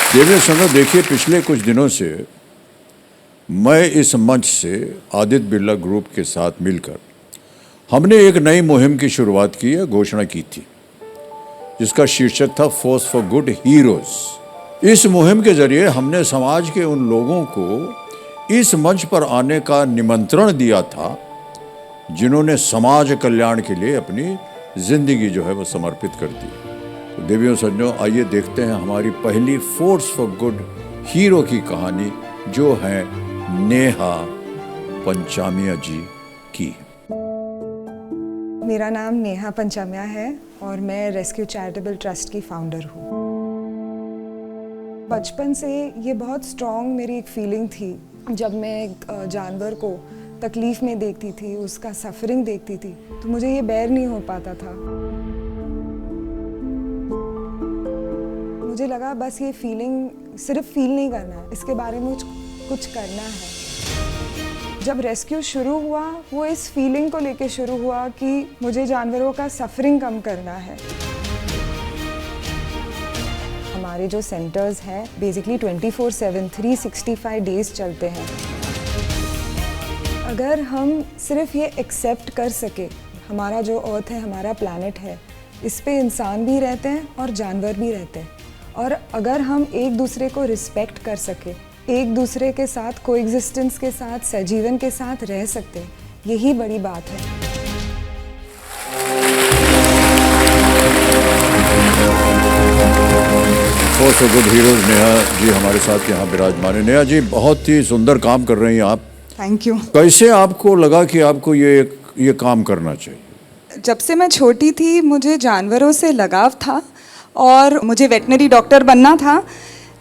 देवेश चंद्र, देखिए पिछले कुछ दिनों से मैं इस मंच से आदित्य बिरला ग्रुप के साथ मिलकर हमने एक नई मुहिम की शुरुआत की है, घोषणा की थी, जिसका शीर्षक था फोर्स फॉर गुड हीरोज। इस मुहिम के जरिए हमने समाज के उन लोगों को इस मंच पर आने का निमंत्रण दिया था जिन्होंने समाज कल्याण के लिए अपनी जिंदगी जो है वो समर्पित कर दी। तो देवियों सज्जनों, आइए देखते हैं हमारी पहली फोर्स फॉर गुड हीरो की कहानी, जो है नेहा पंचामिया जी की। मेरा नाम नेहा पंचामिया है और मैं रेस्क्यू चैरिटेबल ट्रस्ट की फाउंडर हूँ। बचपन से ये बहुत स्ट्रॉन्ग मेरी एक फीलिंग थी। जब मैं एक जानवर को तकलीफ़ में देखती थी, उसका सफरिंग देखती थी, तो मुझे ये बेयर नहीं हो पाता था। मुझे लगा बस ये फीलिंग सिर्फ फील नहीं करना है, इसके बारे में कुछ करना है। जब रेस्क्यू शुरू हुआ, वो इस फीलिंग को लेके शुरू हुआ कि मुझे जानवरों का सफरिंग कम करना है। हमारे जो सेंटर्स हैं बेसिकली 24/7 365 डेज चलते हैं। अगर हम सिर्फ ये एक्सेप्ट कर सके, हमारा जो अर्थ है, हमारा प्लैनेट है, इस पे इंसान भी रहते हैं और जानवर भी रहते हैं, और अगर हम एक दूसरे को रिस्पेक्ट कर सके, एक दूसरे के साथ कोएग्जिस्टेंस के साथ, सहजीवन के साथ रह सकते हैं, यही बड़ी बात है। Force for good heroes Neha ji हमारे साथ यहाँ विराजमान है। नेहा जी, बहुत ही सुंदर काम कर रही हैं आप। Thank you. कैसे आपको लगा कि आपको ये काम करना चाहिए? जब से मैं छोटी थी मुझे जानवरों से लगाव था और मुझे वेटनरी डॉक्टर बनना था,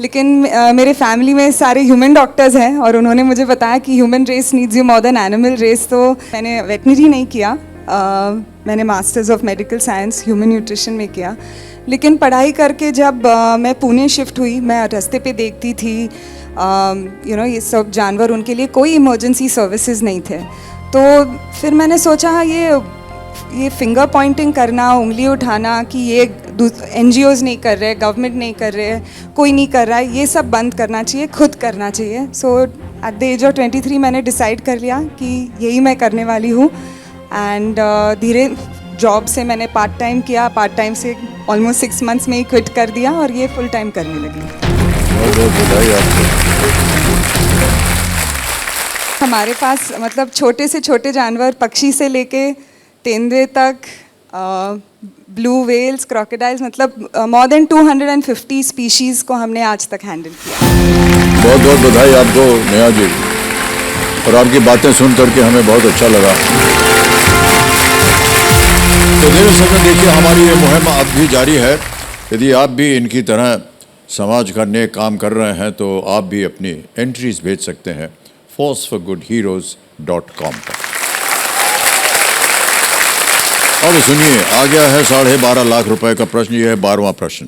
लेकिन मेरे फैमिली में सारे ह्यूमन डॉक्टर्स हैं और उन्होंने मुझे बताया कि human race needs you more than animal race. तो मैंने वेटनरी नहीं किया, मैंने masters of medical science human nutrition में किया। लेकिन पढ़ाई करके जब मैं पुणे शिफ्ट हुई, मैं रास्ते पे देखती थी ये सब जानवर, उनके लिए कोई इमरजेंसी सर्विसेज नहीं थे। तो फिर मैंने सोचा ये फिंगर पॉइंटिंग करना, उंगली उठाना कि ये NGOs नहीं कर रहे, गवर्नमेंट नहीं कर रहे, कोई नहीं कर रहा है, ये सब बंद करना चाहिए, खुद करना चाहिए। सो एट द एज ऑफ 23 मैंने डिसाइड कर लिया कि यही मैं करने वाली हूँ। एंड धीरे जॉब से मैंने पार्ट टाइम किया, पार्ट टाइम से ऑलमोस्ट 6 मंथ्स में ही क्विट कर दिया और ये फुल टाइम करने लगी। बहुत बहुत बधाई आपको। हमारे पास मतलब छोटे से छोटे जानवर, पक्षी से लेके तेंदुए तक, ब्लू वेल्स, क्रोकोडाइल्स, मतलब मोर देन 250 स्पीशीज़ को हमने आज तक हैंडल किया। बहुत बहुत बधाई आपको नेहा जी, और आपकी बातें सुन करके हमें बहुत अच्छा लगा। तो देखिए, हमारी ये मुहिम अब भी जारी है। यदि आप भी इनकी तरह समाज का नेक काम कर रहे हैं तो आप भी अपनी एंट्रीज भेज सकते हैं forceforgoodheroes.com पर। अब सुनिए, आ गया है 12.5 लाख रुपए का प्रश्न। यह है 12वां प्रश्न।